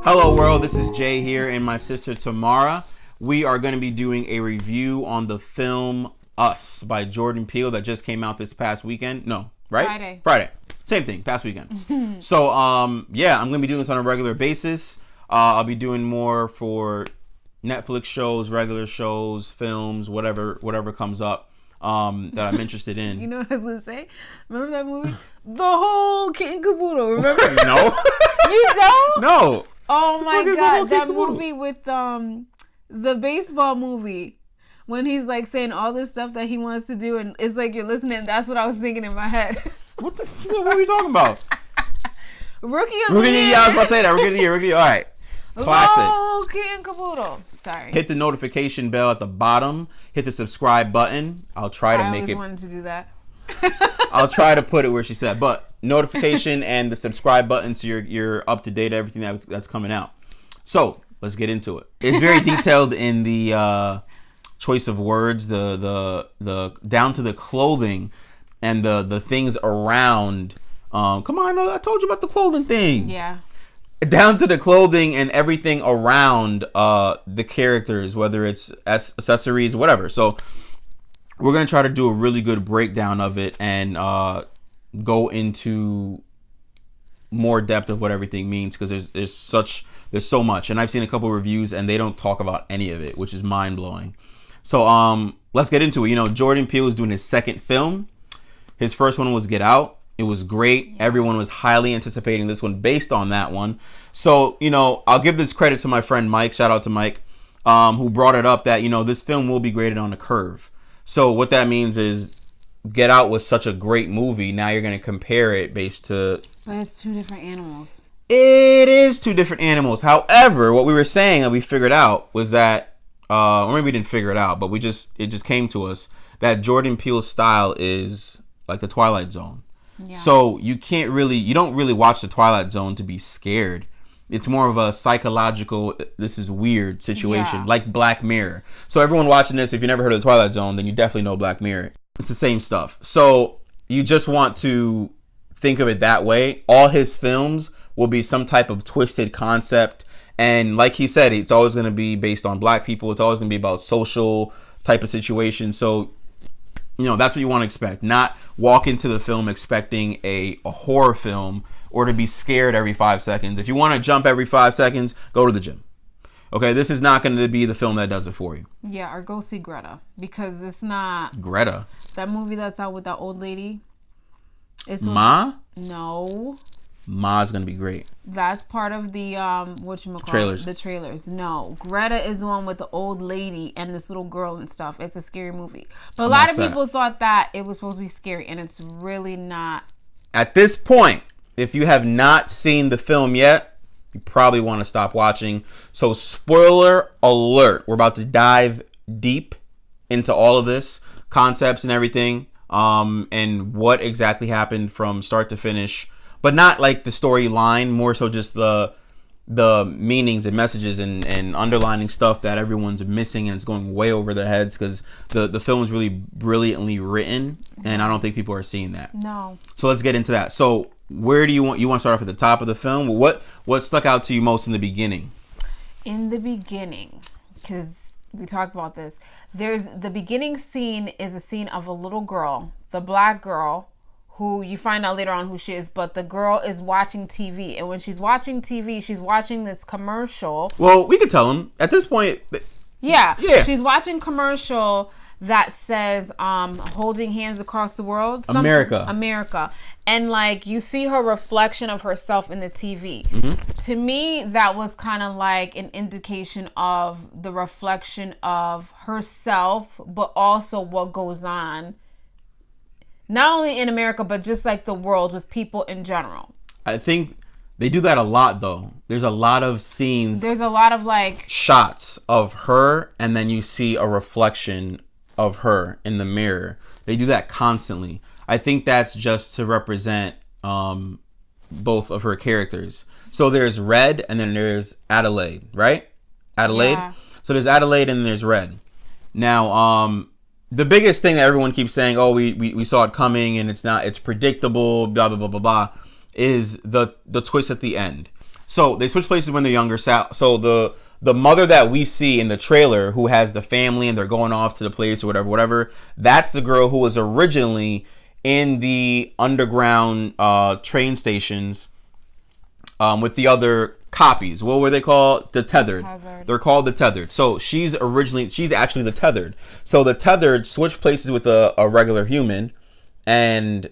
Hello world, this is Jay here and my sister Tamara. We are going to be doing a review on the film Us by Jordan Peele that just came out this past weekend. No, right? Friday. Same thing, past weekend. So, yeah, I'm going to be doing this on a regular basis. I'll be doing more for Netflix shows, regular shows, films, whatever comes up that I'm interested in. You know what I was going to say? Remember that movie? The whole Kit and Caboodle, remember? No. You don't? No. Oh my God, that movie with the baseball movie when he's like saying all this stuff that he wants to do and it's like you're listening. That's what I was thinking in my head. What are you talking about? Rookie of the Year. Yeah, I was about to say that. Rookie of the Year. All right. Classic. Oh, Kit and Caboodle. Sorry. Hit the notification bell at the bottom. Hit the subscribe button. I'll try to make it. I always wanted to do that. I'll try to put it where she said, but notification and the subscribe button so you're up to date everything that's coming out. So let's get into it. It's very detailed in the choice of words, the down to the clothing and the things around. Come on, I told you about the clothing thing. Yeah. Down to the clothing and everything around the characters, whether it's accessories, whatever. So we're going to try to do a really good breakdown of it and go into more depth of what everything means because there's so much. And I've seen a couple reviews and they don't talk about any of it, which is mind blowing. So let's get into it. You know, Jordan Peele is doing his second film. His first one was Get Out. It was great. Yeah. Everyone was highly anticipating this one based on that one. So, you know, I'll give this credit to my friend Mike. Shout out to Mike, who brought it up that, you know, this film will be graded on a curve. So what that means is Get Out was such a great movie. Now you're going to compare it based to... But it's two different animals. It is two different animals. However, what we were saying that we figured out was that, or maybe we didn't figure it out, but it just came to us that Jordan Peele's style is like the Twilight Zone. Yeah. So you don't really watch the Twilight Zone to be scared. It's more of a psychological, this is weird situation, like Black Mirror. So everyone watching this, if you never heard of the Twilight Zone, then you definitely know Black Mirror. It's the same stuff. So you just want to think of it that way. All his films will be some type of twisted concept. And like he said, it's always going to be based on Black people. It's always going to be about social type of situation. So, you know, that's what you want to expect. Not walk into the film expecting a horror film or to be scared every 5 seconds. If you want to jump every 5 seconds, go to the gym. Okay, this is not going to be the film that does it for you. Yeah, or go see Greta. Because it's not... Greta? That movie that's out with that old lady. It's Ma? No. Ma's going to be great. That's part of the, trailers. The trailers. No. Greta is the one with the old lady and this little girl and stuff. It's a scary movie. But a lot of people thought that it was supposed to be scary, and it's really not. At this point, if you have not seen the film yet, you probably want to stop watching. So spoiler alert. We're about to dive deep into all of this, concepts and everything, and what exactly happened from start to finish. But not like the storyline, more so just the meanings and messages and underlining stuff that everyone's missing and it's going way over their heads because the film is really brilliantly written and I don't think people are seeing that. No. So let's get into that. So where do you want to start off at the top of the film? What stuck out to you most in the beginning? In the beginning, because we talked about this, the beginning scene is a scene of a little girl, the Black girl, who you find out later on who she is, but the girl is watching TV. And when she's watching TV, she's watching this commercial. Well, we could tell them at this point. Yeah. She's watching commercial that says holding hands across the world. America. And like you see her reflection of herself in the TV. Mm-hmm. To me, that was kind of like an indication of the reflection of herself, but also what goes on not only in America, but just like the world with people in general. I think they do that a lot, though. There's a lot of scenes. There's a lot of like shots of her, and then you see a reflection of her in the mirror. They do that constantly. I think that's just to represent both of her characters. So there's Red, and then there's Adelaide, right? Adelaide. Yeah. So there's Adelaide, and there's Red. Now, the biggest thing that everyone keeps saying, oh, we saw it coming and it's predictable, blah blah blah blah blah, is the twist at the end. So they switch places when they're younger. So the mother that we see in the trailer, who has the family and they're going off to the place or whatever, that's the girl who was originally in the underground train stations with the other copies. What were they called? The tethered. They're called the tethered. So she's actually the tethered. So the tethered switched places with a regular human, and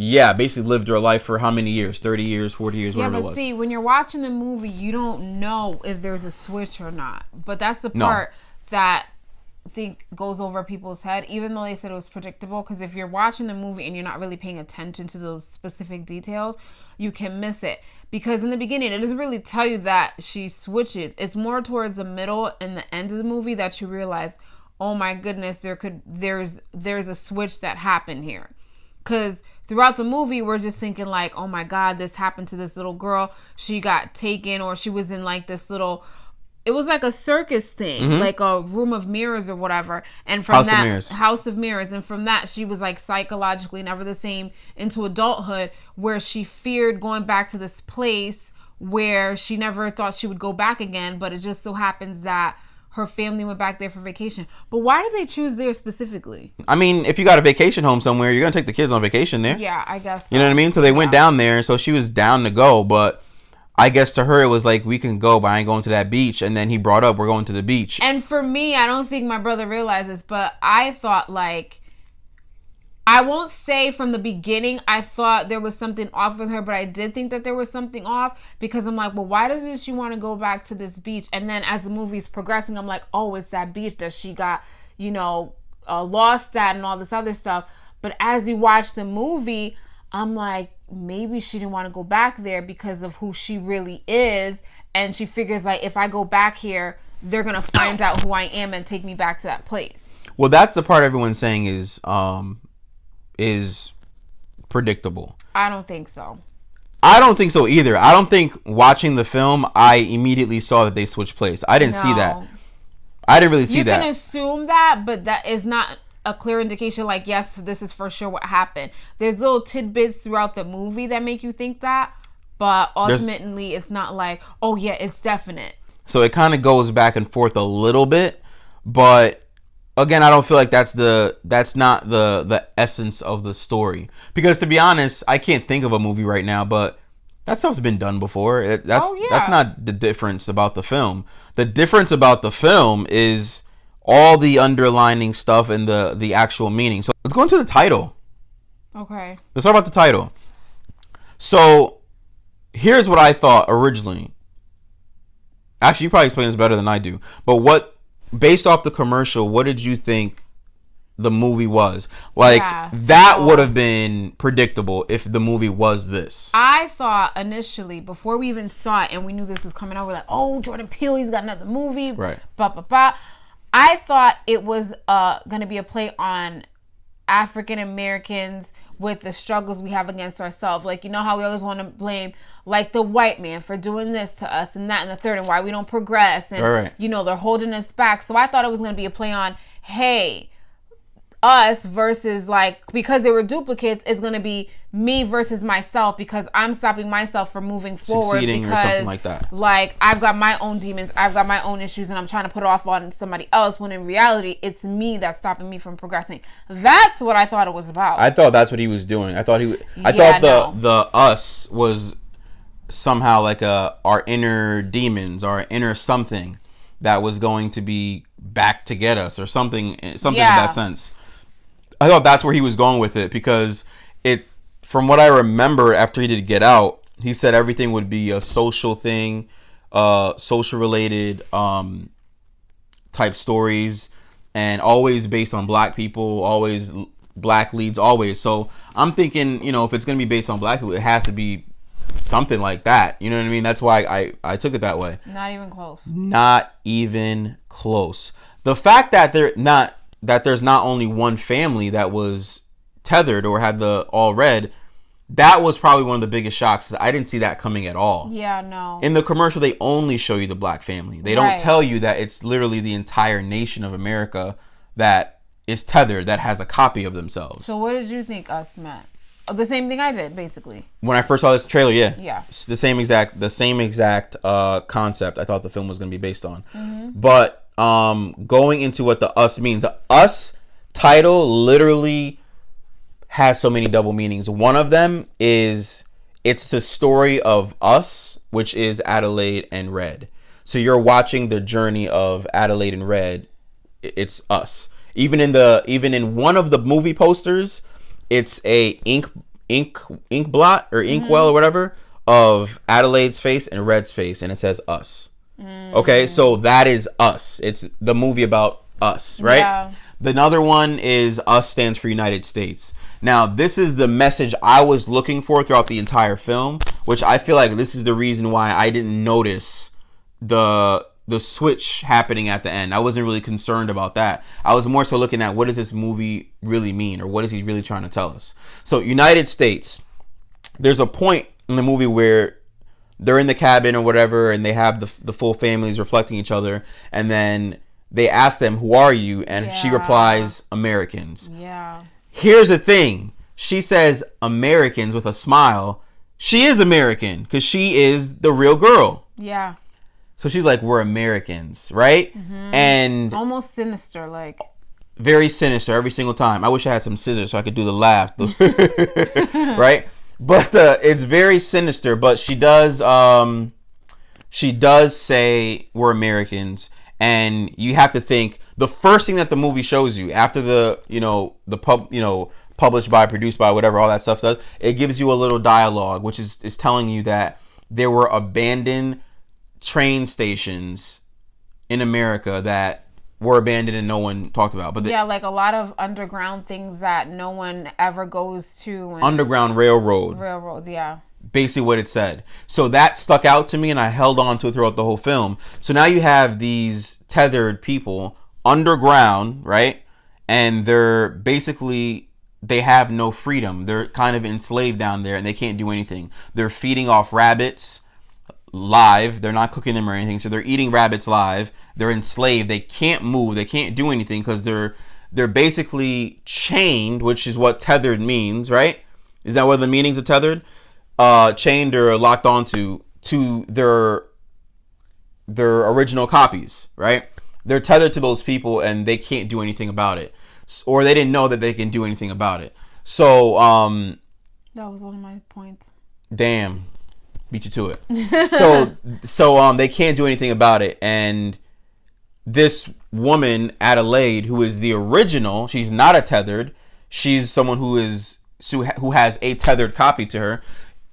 yeah, basically lived her life for how many years? 30 years, 40 years, whatever it was. Yeah, but see, when you're watching the movie, you don't know if there's a switch or not. But that's the part that I think goes over people's head, even though they said it was predictable. Because if you're watching the movie and you're not really paying attention to those specific details, you can miss it. Because in the beginning, it doesn't really tell you that she switches. It's more towards the middle and the end of the movie that you realize, oh my goodness, there's a switch that happened here. Because throughout the movie, we're just thinking like, oh my God, this happened to this little girl. She got taken, or she was in like this little, it was like a circus thing, like a room of mirrors or whatever. And from House of Mirrors. And from that, she was like psychologically never the same into adulthood, where she feared going back to this place where she never thought she would go back again. But it just so happens that her family went back there for vacation. But why did they choose there specifically? I mean, if you got a vacation home somewhere, you're going to take the kids on vacation there. Yeah, I guess so. You know what I mean? So they went down there, so she was down to go. But I guess to her, it was like, we can go, but I ain't going to that beach. And then he brought up, we're going to the beach. And for me, I don't think my brother realizes, but I thought like, I won't say from the beginning I thought there was something off with her, but I did think that there was something off, because I'm like, well, why doesn't she want to go back to this beach? And then as the movie's progressing, I'm like, oh, it's that beach that she got, lost at and all this other stuff. But as you watch the movie, I'm like, maybe she didn't want to go back there because of who she really is. And she figures like, if I go back here, they're going to find out who I am and take me back to that place. Well, that's the part everyone's saying is predictable. I don't think so. I don't think so either. I don't think watching the film, I immediately saw that they switched place. I didn't see that. I didn't really see that. You can assume that, but that is not a clear indication like, yes, this is for sure what happened. There's little tidbits throughout the movie that make you think that, but ultimately it's not like, oh yeah, it's definite. So it kind of goes back and forth a little bit, but again, I don't feel like that's not the essence of the story. Because to be honest, I can't think of a movie right now, but that stuff's been done before. That's not the difference about the film. The difference about the film is all the underlining stuff and the actual meaning. So let's go into the title. Okay. Let's talk about the title. So here's what I thought originally. Actually, you probably explain this better than I do. But based off the commercial, what did you think the movie was? Like, that would have been predictable if the movie was this. I thought initially, before we even saw it and we knew this was coming out, we're like, oh, Jordan Peele, he's got another movie. Right. I thought it was going to be a play on African Americans with the struggles we have against ourselves. Like, you know how we always want to blame like the white man for doing this to us and that and the third, and why we don't progress, and right. They're holding us back. So I thought it was going to be a play on, hey, us versus, like, because they were duplicates, it's going to be me versus myself, because I'm stopping myself from moving forward. Succeeding because, or something like that. Like, I've got my own demons, I've got my own issues, and I'm trying to put it off on somebody else, when in reality, it's me that's stopping me from progressing. That's what I thought it was about. I thought that's what he was doing. I thought the us was somehow like our inner demons, our inner something that was going to be back to get us, or something in that sense. I thought that's where he was going with it, because from what I remember after he did Get Out, he said everything would be a social thing, social related type stories, and always based on black people, always black leads, always. So I'm thinking, if it's going to be based on black people, it has to be something like that. You know what I mean? That's why I took it that way. Not even close. Not even close. The fact that there's not only one family that was tethered or had the all red, that was probably one of the biggest shocks. I didn't see that coming at all. Yeah, no. In the commercial, they only show you the black family. They don't tell you that it's literally the entire nation of America that is tethered that has a copy of themselves. So what did you think us meant? Oh, the same thing I did, basically. When I first saw this trailer, yeah. Yeah. It's the same exact concept I thought the film was going to be based on. Mm-hmm. But going into what the us means, the us title literally has so many double meanings. One of them is it's the story of us, which is Adelaide and Red. So you're watching the journey of Adelaide and Red. It's us. Even in one of the movie posters, it's a ink blot or inkwell or whatever of Adelaide's face and Red's face, and it says us. Okay, so that is us. It's the movie about us, right? Yeah. Another one is us stands for United States. Now, this is the message I was looking for throughout the entire film, which I feel like this is the reason why I didn't notice the switch happening at the end. I wasn't really concerned about that. I was more so looking at what does this movie really mean, or what is he really trying to tell us? So, United States, there's a point in the movie where they're in the cabin or whatever, and they have the full families reflecting each other, and then they ask them, who are you? And she replies, Americans. Yeah. Here's the thing. She says Americans with a smile. She is American because she is the real girl. Yeah. So she's like, we're Americans, right? Mm-hmm. And almost sinister, like. Very sinister every single time. I wish I had some scissors so I could do the laugh. Right? But it's very sinister. But she does say we're Americans. And you have to think the first thing that the movie shows you after published by, produced by, whatever, all that stuff does, it gives you a little dialogue, which is telling you that there were abandoned train stations in America that were abandoned and no one talked about. But like a lot of underground things that no one ever goes to. Underground railroads, yeah. Basically what it said. So that stuck out to me and I held on to it throughout the whole film. So now you have these tethered people underground, right? And they're basically, they have no freedom. They're kind of enslaved down there and they can't do anything. They're feeding off rabbits live. They're not cooking them or anything. So they're eating rabbits live. They're enslaved. They can't move. They can't do anything because they're basically chained, which is what tethered means, right? Is that what the meanings of tethered? Chained or locked onto to their original copies, right? They're tethered to those people and they can't do anything about it, or they didn't know that they can do anything about it. So that was one of my points. Damn, beat you to it. so they can't do anything about it, and this woman Adelaide, who is the original, she's not a tethered. She's someone who has a tethered copy to her.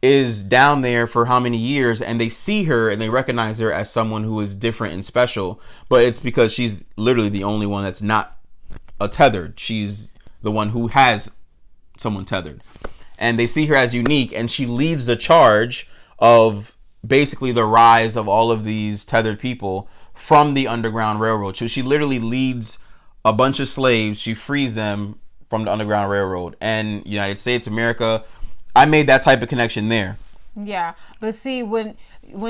Is down there for how many years, and they see her and they recognize her as someone who is different and special, but it's because she's literally the only one that's not a tethered. She's the one who has someone tethered, and they see her as unique, and she leads the charge of basically the rise of all of these tethered people from the Underground Railroad. So she literally leads a bunch of slaves. She frees them from the Underground Railroad. And United States, America, I made that type of connection there. Yeah, but see, when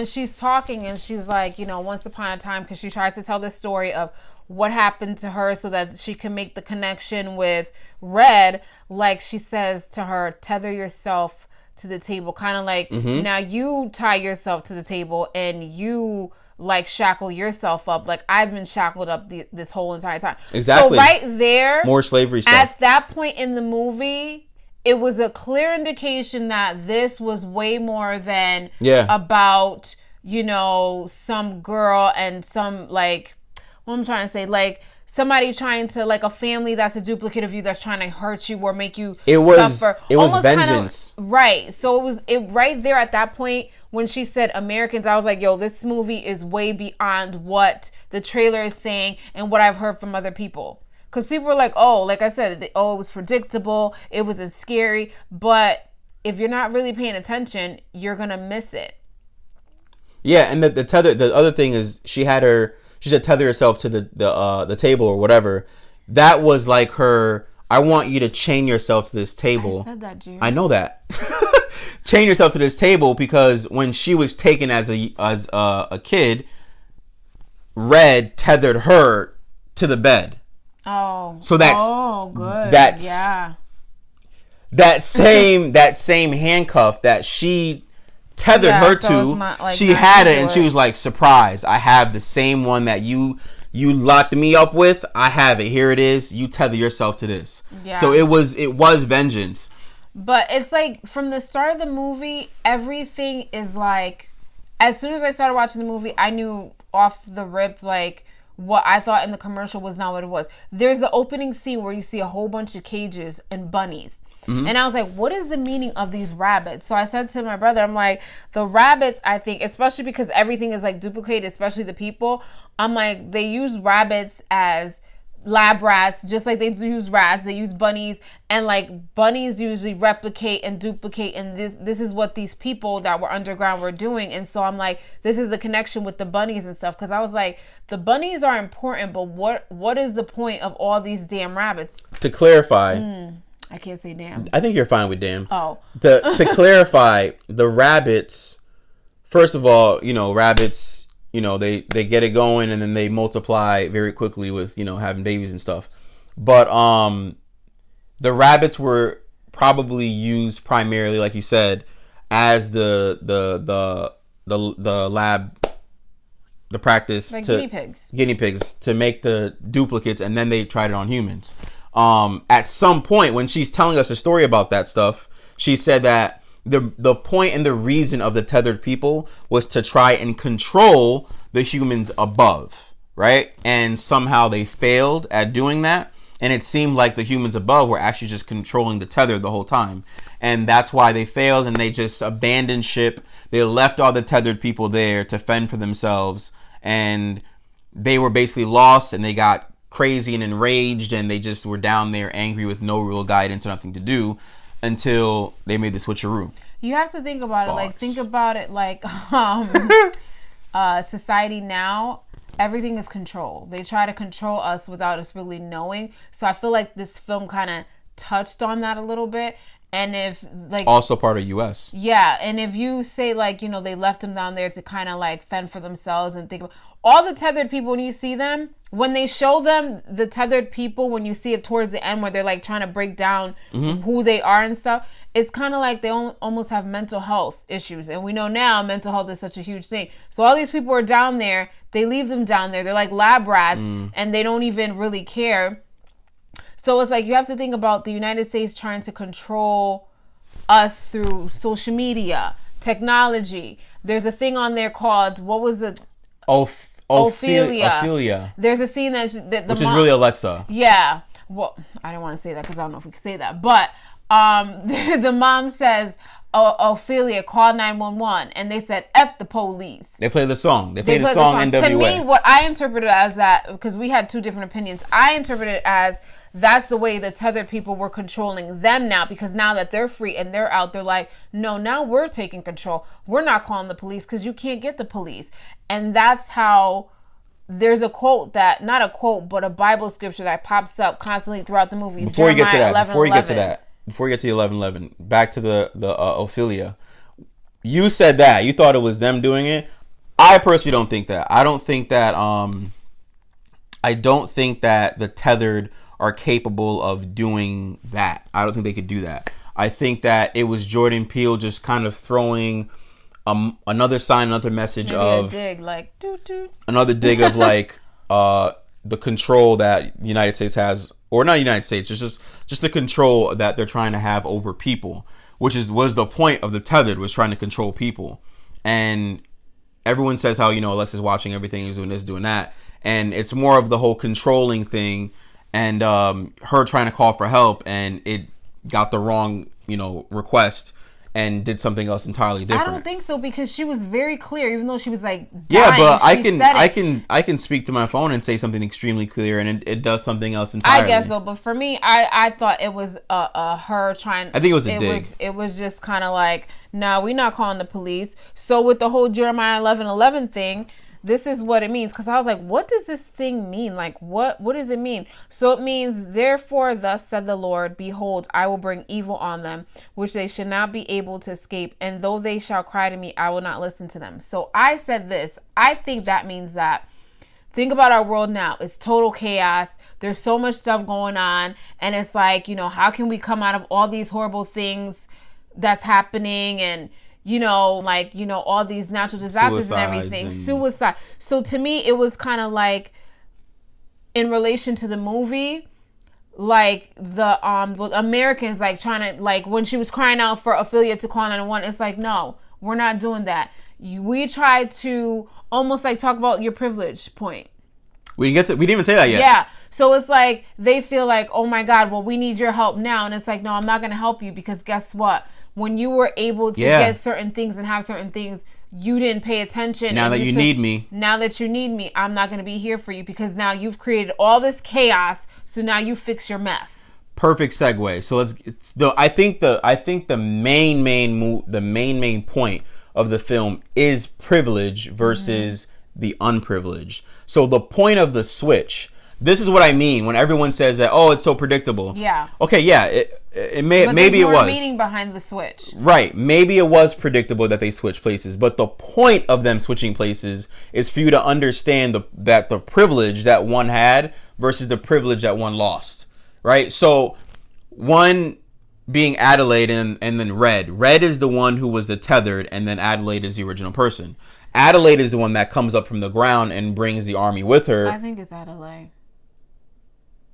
she's talking and she's like, once upon a time, because she tries to tell the story of what happened to her so that she can make the connection with Red, like she says to her, tether yourself to the table, kind of like, now you tie yourself to the table and you like shackle yourself up, like I've been shackled up this whole entire time. Exactly. So right there, more slavery stuff. At that point in the movie, it was a clear indication that this was way more than about, some girl and some, like, what I'm trying to say, like somebody trying to, like a family that's a duplicate of you that's trying to hurt you or make you suffer. It was vengeance. Right. So it right there at that point when she said Americans, I was like, yo, this movie is way beyond what the trailer is saying and what I've heard from other people. Because people were like, oh, like I said, it was predictable. It wasn't scary. But if you're not really paying attention, you're going to miss it. Yeah, and the other thing is she said tether herself to the table or whatever. That was like her, I want you to chain yourself to this table. I said that, Jerry. I know that. Chain yourself to this table because when she was taken as a kid, Red tethered her to the bed. So that's good. That same handcuff that she tethered her to. She had it, and she was like, "Surprise! I have the same one that you locked me up with. I have it. Here it is. You tether yourself to this." Yeah. So it was vengeance. But it's like from the start of the movie, everything is like. As soon as I started watching the movie, I knew off the rip like. What I thought in the commercial was not what it was. There's the opening scene where you see a whole bunch of cages and bunnies. Mm-hmm. And I was like, what is the meaning of these rabbits? So I said to my brother, I'm like, the rabbits, I think, especially because everything is like duplicated, especially the people. I'm like, they use rabbits as lab rats, just like they use rats. They use bunnies, and like bunnies usually replicate and duplicate, and this is what these people that were underground were doing. And so I'm like, this is the connection with the bunnies and stuff, because I was like, the bunnies are important, but what is the point of all these damn rabbits? To clarify, I can't say damn. I think you're fine with damn. Oh. To clarify, the rabbits, first of all, rabbits, they get it going and then they multiply very quickly with, having babies and stuff. But the rabbits were probably used primarily, like you said, as the lab, the practice, like to guinea pigs to make the duplicates, and then they tried it on humans. At some point when she's telling us a story about that stuff, she said that the point and the reason of the tethered people was to try and control the humans above, right? And somehow they failed at doing that, and it seemed like the humans above were actually just controlling the tether the whole time, and that's why they failed, and they just abandoned ship. They left all the tethered people there to fend for themselves, and they were basically lost, and they got crazy and enraged, and they just were down there angry with no real guidance or nothing to do until they made the switcheroo. You have to think about it like society now, everything is control. They try to control us without us really knowing. So I feel like this film kind of touched on that a little bit. And if like also part of US. Yeah, and if you say like, they left them down there to kind of like fend for themselves and think about all the tethered people, when you see them, when they show them the tethered people, when you see it towards the end where they're like trying to break down who they are and stuff, it's kind of like they almost have mental health issues. And we know now mental health is such a huge thing. So all these people are down there, they leave them down there. They're like lab rats and they don't even really care. So it's like you have to think about the United States trying to control us through social media, technology. There's a thing on there called, what was it? Ophelia. There's a scene which is really Alexa. Yeah. Well, I don't want to say that because I don't know if we can say that. But the mom says, Ophelia, call 911. And they said, F the police. They play the song. They play the song NWA. To me, what I interpreted as that, because we had two different opinions, I interpreted it as that's the way the tethered people were controlling them now, because now that they're free and they're out, they're like, no, now we're taking control. We're not calling the police because you can't get the police. And that's how there's a quote that, not a quote, but a Bible scripture that pops up constantly throughout the movie. Before you get to that, before you get to the 11:11, back to the Ophelia. You said that you thought it was them doing it. I personally don't think that. I don't think that the tethered are capable of doing that. I don't think they could do that. I think that it was Jordan Peele just kind of throwing another sign, another message. Maybe of a dig, like doot, doot. Another dig of like the control that the United States has, or not United States, it's just the control that they're trying to have over people, which was the point of the tethered, was trying to control people. And everyone says how, Alexa's watching everything, he's doing this, doing that, and it's more of the whole controlling thing, and her trying to call for help, and it got the wrong request and did something else entirely different. I don't think so, because she was very clear, even though she was like dying, yeah, but I can speak to my phone and say something extremely clear, and it does something else entirely. I guess so, but for me, I thought it was her trying. I think it was a dig. It was just kind of like, nah, we're not calling the police. So with the whole Jeremiah 11:11 thing, this is what it means, because I was like, what does this thing mean? Like, what does it mean? So it means, therefore, thus said the Lord, behold, I will bring evil on them, which they should not be able to escape. And though they shall cry to me, I will not listen to them. So I said this. I think that means that think about our world now. It's total chaos. There's so much stuff going on. And it's like, you know, how can we come out of all these horrible things that's happening? And, you know, like, you know, all these natural disasters and everything. Suicide. So to me, it was kind of like, in relation to the movie, like the Americans like trying to, like when she was crying out for Ophelia to call 911, it's like, no, we're not doing that. We tried to almost like talk about your privilege point. We didn't even say that yet. Yeah. So it's like they feel like, oh my God, well, we need your help now. And it's like, no, I'm not going to help you because guess what? When you were able to get certain things and have certain things, you didn't pay attention. Now that you need me. Now that you need me, I'm not going to be here for you because now you've created all this chaos. So now you fix your mess. Perfect segue. So I think the main point of the film is privilege versus the unprivileged. So the point of the switch, this is what I mean when everyone says that, oh, it's so predictable. Yeah. Okay, yeah, maybe it was. Meaning behind the switch. Right. Maybe it was predictable that they switched places, but the point of them switching places is for you to understand that the privilege that one had versus the privilege that one lost. Right? So one being Adelaide and then Red. Red is the one who was the tethered, and then Adelaide is the original person. Adelaide is the one that comes up from the ground and brings the army with her. I think it's Adelaide.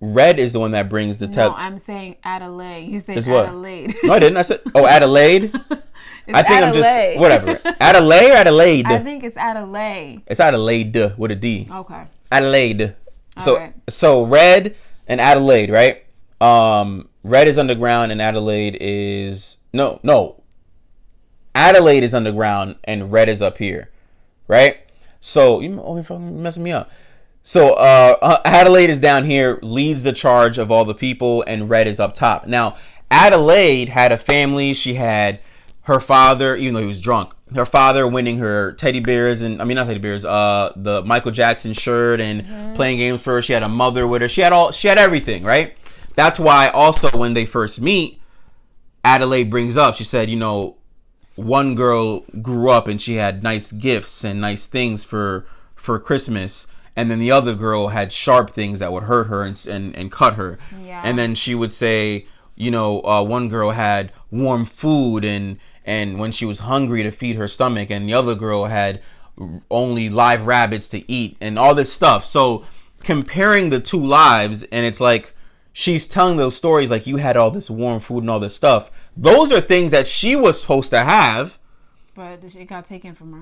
Red is the one that brings the No, I'm saying Adelaide. You said Adelaide. No, I didn't. I said, Adelaide. I think Adelaide. I'm just whatever. Adelaide or Adelaide? I think it's Adelaide. It's Adelaide with a D. Okay. Adelaide. Right. So Red and Adelaide, right? Red is underground and Adelaide is no. Adelaide is underground and Red is up here, right? So you're fucking messing me up. So Adelaide is down here, leads the charge of all the people, and Red is up top. Now, Adelaide had a family. She had her father, even though he was drunk, her father winning her teddy bears the Michael Jackson shirt and playing games for her. She had a mother with her. She had everything, right? That's why also when they first meet, Adelaide brings up, she said, one girl grew up and she had nice gifts and nice things for Christmas. And then the other girl had sharp things that would hurt her and cut her. Yeah. And then she would say, one girl had warm food and when she was hungry to feed her stomach. And the other girl had only live rabbits to eat and all this stuff. So comparing the two lives, and it's like she's telling those stories like you had all this warm food and all this stuff. Those are things that she was supposed to have. But it got taken from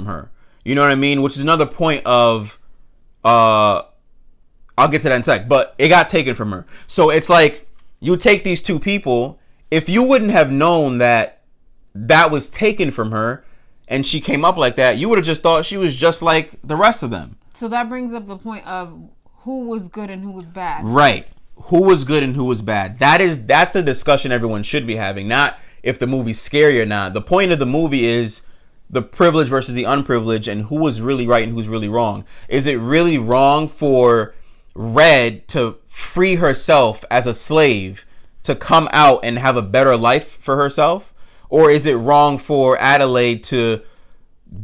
her. You know what I mean? Which is another point of, I'll get to that in a sec, but it got taken from her. So it's like, you take these two people, if you wouldn't have known that was taken from her and she came up like that, you would have just thought she was just like the rest of them. So that brings up the point of who was good and who was bad. Right. Who was good and who was bad. That's the discussion everyone should be having, not if the movie's scary or not. The point of the movie is the privilege versus the unprivileged and who was really right and who's really wrong. Is it really wrong for Red to free herself as a slave to come out and have a better life for herself? Or is it wrong for Adelaide to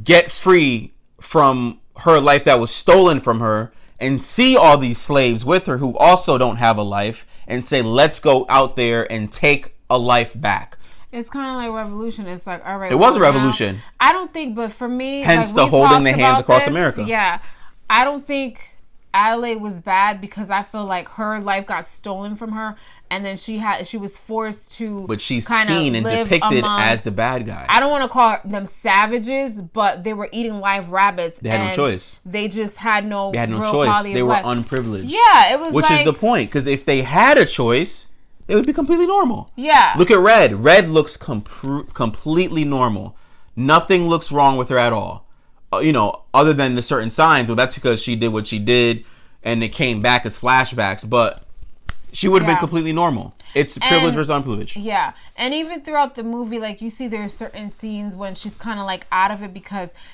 get free from her life that was stolen from her and see all these slaves with her who also don't have a life and say, let's go out there and take a life back? It's kind of like revolution. It's like, all right. It was a revolution. I don't think, but for me, hence the holding the hands across America. Yeah. I don't think Adelaide was bad because I feel like her life got stolen from her, and then she was forced to. But she's seen and depicted as the bad guy. I don't want to call them savages, but they were eating live rabbits. They had no choice. They just had no. They had no real choice. They were unprivileged. Yeah, it was. Which is the point, because if they had a choice, it would be completely normal. Yeah. Look at Red. Red looks completely normal. Nothing looks wrong with her at all. Other than the certain signs. Well, that's because she did what she did and it came back as flashbacks. But she would have been completely normal. It's privilege versus unprivilege. Yeah. And even throughout the movie, like, you see there's certain scenes when she's kind of like out of it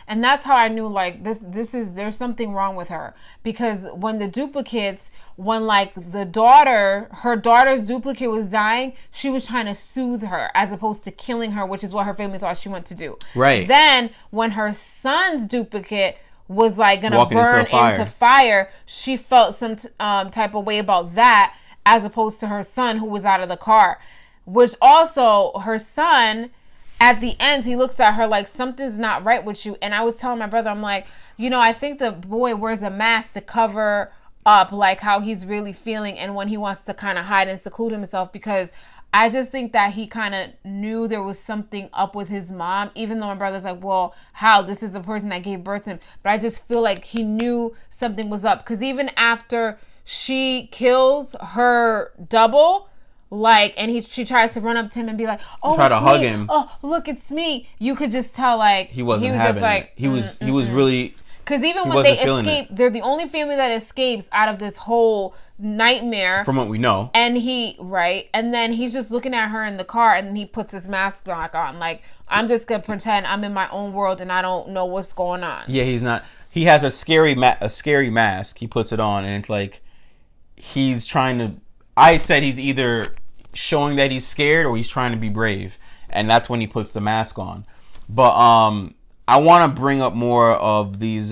and that's how I knew like there's something wrong with her. Because when the duplicates, like her daughter's duplicate was dying, she was trying to soothe her as opposed to killing her, which is what her family thought she went to do. Right. Then when her son's duplicate was like gonna burn into fire, she felt some type of way about that, as opposed to her son who was out of the car. Which also, her son, at the end, he looks at her like, something's not right with you. And I was telling my brother, I'm like, I think the boy wears a mask to cover up like how he's really feeling, and when he wants to kind of hide and seclude himself, because I just think that he kind of knew there was something up with his mom, even though my brother's like, well, how? This is the person that gave birth to him. But I just feel like he knew something was up, because even after she kills her double, like, and she tries to run up to him and be like, oh, try to hug him. Oh, look, it's me. You could just tell, like, he wasn't having it. He was really, because even when they escape, they're the only family that escapes out of this whole nightmare, from what we know. And and then he's just looking at her in the car, and then he puts his mask back on, like, I'm just gonna pretend I'm in my own world and I don't know what's going on. Yeah, he's not. He has a scary mask. He puts it on, and it's like he's trying to. I said he's either showing that he's scared or he's trying to be brave, and that's when he puts the mask on. But I want to bring up more of these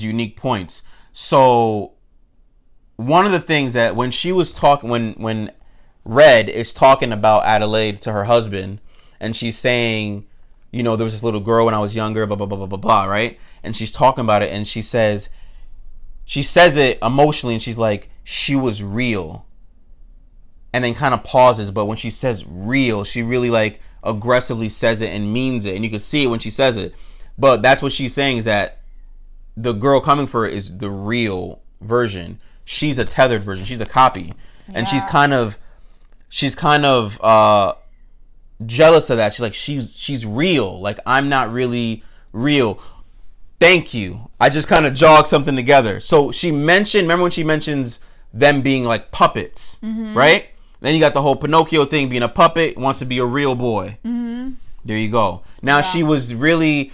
unique points. So one of the things that when she was talking, when Red is talking about Adelaide to her husband, and she's saying, there was this little girl when I was younger, blah blah blah blah blah blah, right? And she's talking about it, and she says it emotionally, and she's like, she was real. And then kind of pauses, but when she says real, she really like aggressively says it and means it, and you can see it when she says it. But that's what she's saying, is that the girl coming for her is the real version. She's a tethered version. She's a copy, and she's kind of jealous of that. She's like, she's real. Like, I'm not really real. Thank you. I just kind of jogged something together. So she mentioned. Remember when she mentions them being like puppets, right? Then you got the whole Pinocchio thing, being a puppet, wants to be a real boy. Mm-hmm. There you go. Now she was really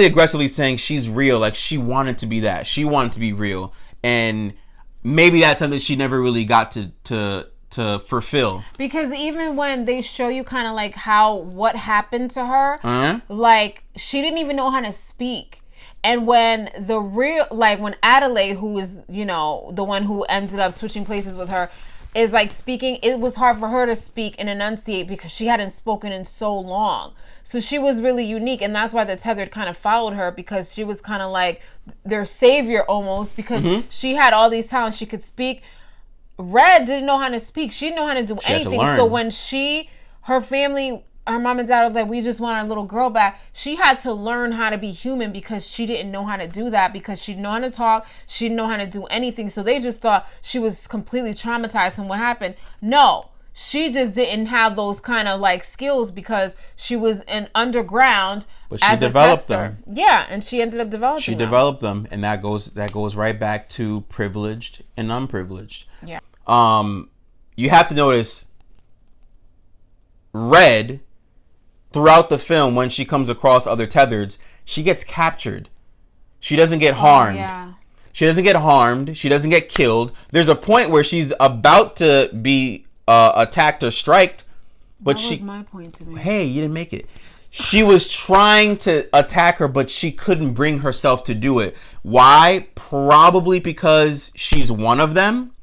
aggressively saying she's real. Like, she wanted to be that. She wanted to be real. And maybe that's something she never really got to fulfill. Because even when they show you kind of like what happened to her, like, she didn't even know how to speak. And when when Adelaide, who is, the one who ended up switching places with her, is like speaking, it was hard for her to speak and enunciate because she hadn't spoken in so long. So she was really unique, and that's why the tethered kind of followed her, because she was kind of like their savior almost, because she had all these talents. She could speak. Red didn't know how to speak. She didn't know how to do anything. So when her family, her mom and dad was like, we just want our little girl back, she had to learn how to be human, because she didn't know how to do that, because she didn't know how to talk, she didn't know how to do anything. So they just thought she was completely traumatized from what happened. No, she just didn't have those kind of like skills, because she was in underground. But she developed them. Yeah, and she ended up developing them. She developed them, and that goes right back to privileged and unprivileged. Yeah. You have to notice Red, throughout the film, when she comes across other tethers, she gets captured. She doesn't get harmed. Yeah. She doesn't get harmed. She doesn't get killed. There's a point where she's about to be attacked or striked, but that was my point to me. Hey, you didn't make it. She was trying to attack her, but she couldn't bring herself to do it. Why? Probably because she's one of them.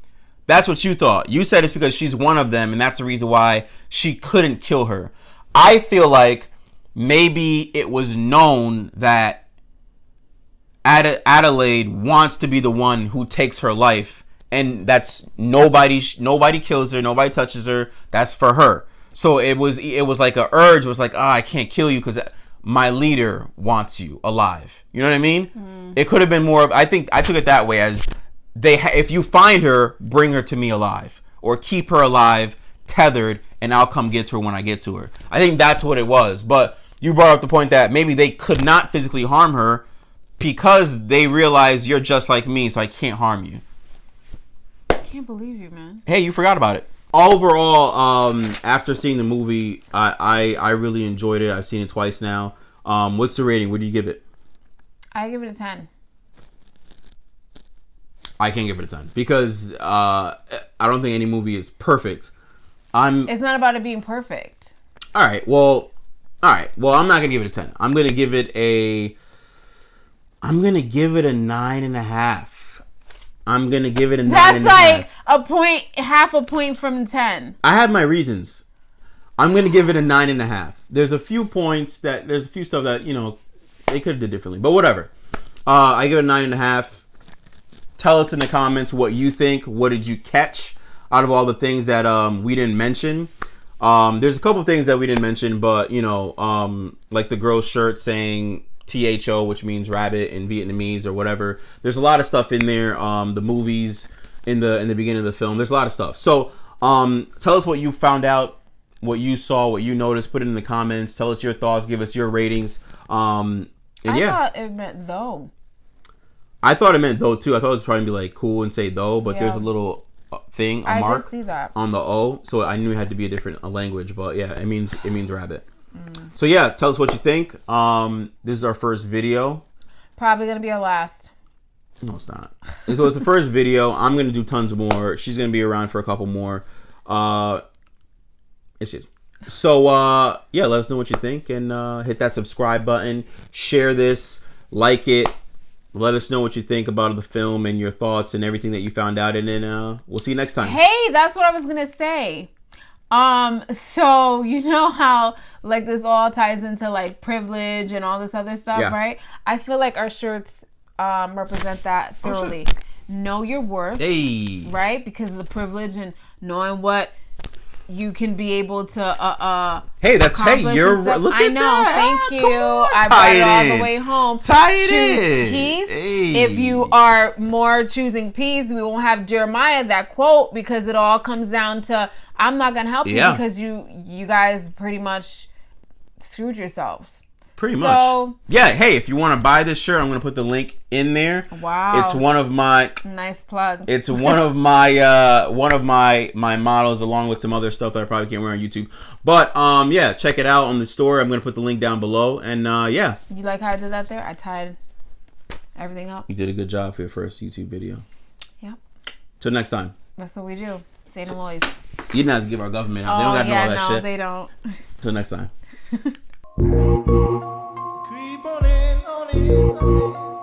That's what you thought. You said it's because she's one of them, and that's the reason why she couldn't kill her. I feel like maybe it was known that Adelaide wants to be the one who takes her life, and that's nobody kills her, nobody touches her. That's for her. So it was like an urge. It was like, I can't kill you because my leader wants you alive. You know what I mean? It could have been more of, I think I took it that way, as if you find her, bring her to me alive, or keep her alive, tethered, and I'll come get her when I get to her. I think that's what it was. But you brought up the point that maybe they could not physically harm her because they realize you're just like me, so I can't harm you. I can't believe you, man. Hey, you forgot about it. Overall, after seeing the movie, I really enjoyed it. I've seen it twice now. What's the rating? What do you give it? I give it a 10. I can't give it a 10 because I don't think any movie is perfect. It's not about it being perfect. All right. Well, All right. Well, I'm not gonna give it a 10. I'm gonna give it a 9.5. I'm gonna give it a 9.5. That's like a point, half a point from 10. I have my reasons. I'm gonna give it a 9.5. There's a few stuff that they could have did differently, but whatever. I give it a 9.5. Tell us in the comments what you think. What did you catch out of all the things that we didn't mention? There's a couple of things that we didn't mention, but like the girl's shirt saying THO, which means rabbit in Vietnamese or whatever. There's a lot of stuff in there. The movies in the beginning of the film. There's a lot of stuff. So tell us what you found out, what you saw, what you noticed. Put it in the comments. Tell us your thoughts. Give us your ratings. I thought it meant though. I thought it meant though too. I thought it was trying to be like cool and say though, but there's a little thing, a mark on the O, so I knew it had to be a different language. But yeah, it means rabbit. So yeah, tell us what you think. This is our first video. Probably gonna be our last. No, it's not. So it's the first video. I'm gonna do tons more. She's gonna be around for a couple more. It's just so yeah. Let us know what you think and hit that subscribe button. Share this, like it. Let us know what you think about the film and your thoughts and everything that you found out. And then we'll see you next time. Hey, that's what I was going to say. So you know how like this all ties into like privilege and all this other stuff, right? I feel like our shirts represent that thoroughly. Know your worth, right? Because of the privilege and knowing what you can be able to hey, that's you're look at I know that. Thank you. I brought it all the way home. Tie it in. Peace. If you are more choosing peace, we won't have Jeremiah that quote, because it all comes down to I'm not gonna help you because you guys pretty much screwed yourselves. Pretty much. Yeah, hey, if you want to buy this shirt, I'm going to put the link in there. Wow. It's one of my nice plug. It's one of my models, along with some other stuff that I probably can't wear on YouTube. But yeah, check it out on the store. I'm going to put the link down below. And yeah. You like how I did that there? I tied everything up. You did a good job for your first YouTube video. Yep. Till next time. That's what we do. St. Aloys. You didn't have to give our government out. They don't got to know all that shit. No, they don't. Till next time. Creep on in, on in, on in.